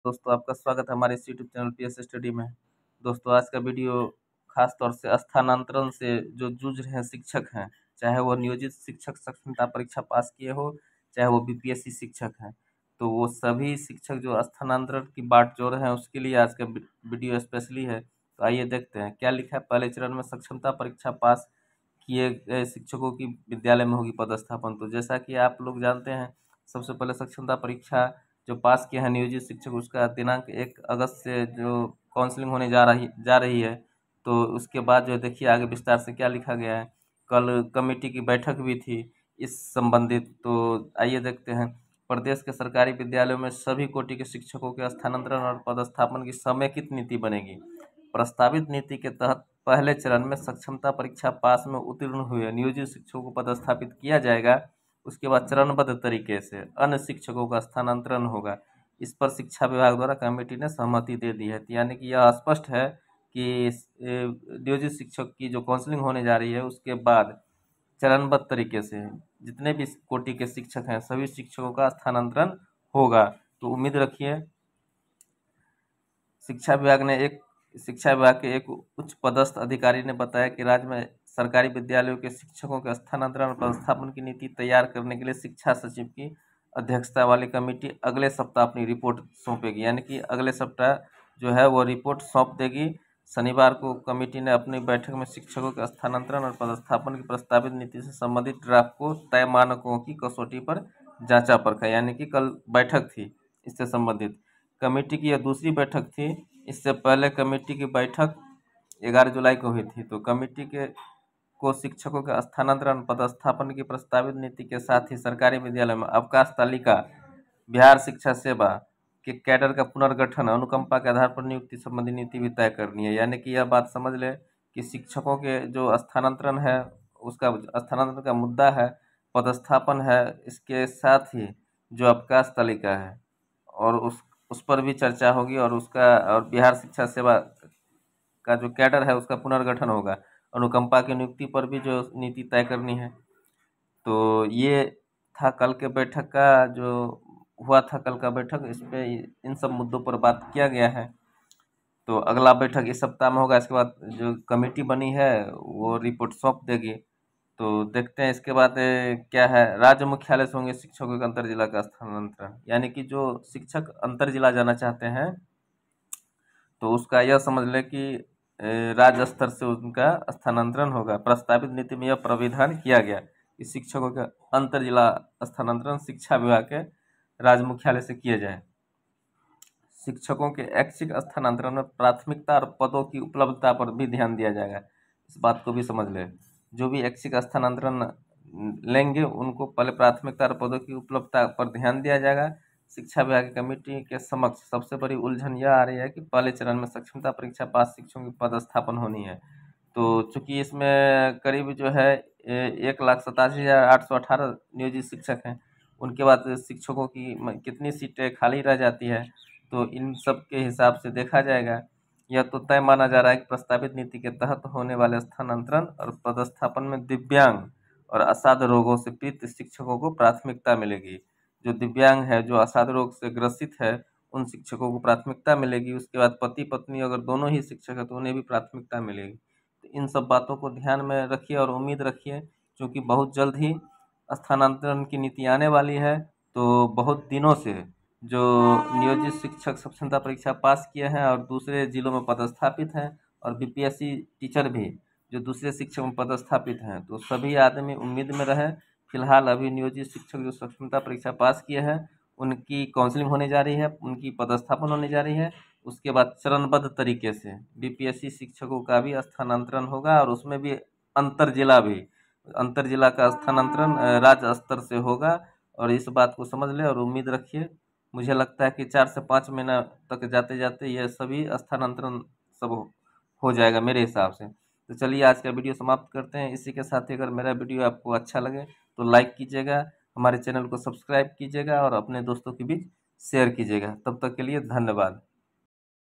दोस्तों आपका स्वागत है हमारे इस यूट्यूब चैनल पीएस स्टडी में। दोस्तों आज का वीडियो खास तौर से स्थानांतरण से जो जूझ रहे हैं शिक्षक हैं, चाहे वो नियोजित शिक्षक साक्षरता परीक्षा पास किए हो, चाहे वो बीपीएससी शिक्षक हैं, तो वो सभी शिक्षक जो स्थानांतरण की बाट जोड़ रहे हैं उसके लिए आज का वीडियो स्पेशली है। तो आइए देखते हैं क्या लिखा है। पहले चरण में सक्षमता परीक्षा पास किए गए शिक्षकों की विद्यालय में होगी पदस्थापन। तो जैसा कि आप लोग जानते हैं, सबसे पहले सक्षमता परीक्षा जो पास किए हैं नियोजित शिक्षक, उसका दिनांक 1 अगस्त से जो काउंसलिंग होने जा रही है। तो उसके बाद जो देखिए आगे विस्तार से क्या लिखा गया है। कल कमेटी की बैठक भी थी इस संबंधित। तो आइए देखते हैं। प्रदेश के सरकारी विद्यालयों में सभी कोटि के शिक्षकों के स्थानांतरण और पदस्थापन की समेकित नीति बनेगी। प्रस्तावित नीति के तहत पहले चरण में सक्षमता परीक्षा पास में उत्तीर्ण हुए नियोजित शिक्षकों को पदस्थापित किया जाएगा। उसके बाद चरणबद्ध तरीके से अन्य शिक्षकों का स्थानांतरण होगा। इस पर शिक्षा विभाग द्वारा कमेटी ने सहमति दे दी है। यानी कि यह स्पष्ट है कि नियोजित शिक्षक की जो काउंसलिंग होने जा रही है उसके बाद चरणबद्ध तरीके से जितने भी कोटि के शिक्षक हैं सभी शिक्षकों का स्थानांतरण होगा। तो उम्मीद रखिए। शिक्षा विभाग के एक उच्च पदस्थ अधिकारी ने बताया कि राज्य में सरकारी विद्यालयों के शिक्षकों के स्थानांतरण और पदस्थापन की नीति तैयार करने के लिए शिक्षा सचिव की अध्यक्षता वाली कमेटी अगले सप्ताह अपनी रिपोर्ट सौंपेगी। यानी कि अगले सप्ताह जो है वो रिपोर्ट सौंप देगी। शनिवार को कमेटी ने अपनी बैठक में शिक्षकों के स्थानांतरण और पदस्थापन की प्रस्तावित नीति से संबंधित ड्राफ्ट को तय मानकों की कसौटी पर जांचा परखा। यानी कि कल बैठक थी इससे संबंधित। कमेटी की यह दूसरी बैठक थी। इससे पहले कमेटी की बैठक 11 जुलाई को हुई थी। तो कमेटी को शिक्षकों के स्थानांतरण पदस्थापन की प्रस्तावित नीति के साथ ही सरकारी विद्यालय में अवकाश तालिका, बिहार शिक्षा सेवा के कैडर का पुनर्गठन, अनुकंपा के आधार पर नियुक्ति संबंधी नीति भी तय करनी है। यानी कि यह बात समझ ले कि शिक्षकों के जो स्थानांतरण है उसका स्थानांतरण का मुद्दा है, पदस्थापन है, इसके साथ ही जो अवकाश तालिका है और उस पर भी चर्चा होगी और बिहार शिक्षा सेवा का जो कैडर है उसका पुनर्गठन होगा। अनुकंपा की नियुक्ति पर भी जो नीति तय करनी है। तो ये था कल के बैठक का जो हुआ था। कल का बैठक इस पे इन सब मुद्दों पर बात किया गया है। तो अगला बैठक इस सप्ताह में होगा। इसके बाद जो कमेटी बनी है वो रिपोर्ट सौंप देगी। तो देखते हैं इसके बाद क्या है। राज्य मुख्यालय से होंगे शिक्षकों के अंतर जिला का स्थानांतरण। यानी कि जो शिक्षक अंतर जिला जाना चाहते हैं तो उसका यह समझ ले कि राज्य स्तर से उनका स्थानांतरण होगा। प्रस्तावित नीति में यह प्राविधान किया गया कि शिक्षकों के अंतर जिला स्थानांतरण शिक्षा विभाग के राज्य मुख्यालय से किए जाए। शिक्षकों के ऐच्छिक स्थानांतरण में प्राथमिकता और पदों की उपलब्धता पर भी ध्यान दिया जाएगा। इस बात को भी समझ ले। जो भी ऐच्छिक स्थानांतरण लेंगे उनको पहले प्राथमिकता और पदों की उपलब्धता पर ध्यान दिया जाएगा। शिक्षा विभाग की कमेटी के समक्ष सबसे बड़ी उलझन यह आ रही है कि पहले चरण में सक्षमता परीक्षा पास शिक्षकों की पदस्थापन होनी है। तो चूंकि इसमें करीब जो है 1,87,818 नियोजित शिक्षक हैं, उनके बाद शिक्षकों की कितनी सीटें खाली रह जाती है तो इन सब के हिसाब से देखा जाएगा। यह तो तय माना जा रहा है कि प्रस्तावित नीति के तहत होने वाले स्थानांतरण और पदस्थापन में दिव्यांग और असाध्य रोगों से पीड़ित शिक्षकों को प्राथमिकता मिलेगी। जो दिव्यांग है, जो असाध्य रोग से ग्रसित है, उन शिक्षकों को प्राथमिकता मिलेगी। उसके बाद पति पत्नी अगर दोनों ही शिक्षक है तो उन्हें भी प्राथमिकता मिलेगी। तो इन सब बातों को ध्यान में रखिए और उम्मीद रखिए, क्योंकि बहुत जल्द ही स्थानांतरण की नीति आने वाली है। तो बहुत दिनों से जो नियोजित शिक्षक सक्षमता परीक्षा पास किए हैं और दूसरे जिलों में पदस्थापित हैं और बीपीएससी टीचर भी जो दूसरे शिक्षक में पदस्थापित हैं, तो सभी आदमी उम्मीद में रहे। फिलहाल अभी नियोजित शिक्षक जो सक्षमता परीक्षा पास किए हैं उनकी काउंसलिंग होने जा रही है, उनकी पदस्थापन होने जा रही है। उसके बाद चरणबद्ध तरीके से बीपीएससी शिक्षकों का भी स्थानांतरण होगा और उसमें भी अंतर जिला का स्थानांतरण राज्य स्तर से होगा। और इस बात को समझ ले और उम्मीद रखिए। मुझे लगता है कि 4 से 5 महीना तक जाते जाते ये सभी स्थानांतरण सब हो जाएगा मेरे हिसाब से। तो चलिए आज का वीडियो समाप्त करते हैं। इसी के साथ ही अगर मेरा वीडियो आपको अच्छा लगे तो लाइक कीजिएगा, हमारे चैनल को सब्सक्राइब कीजिएगा और अपने दोस्तों के बीच शेयर कीजिएगा। तब तक के लिए धन्यवाद।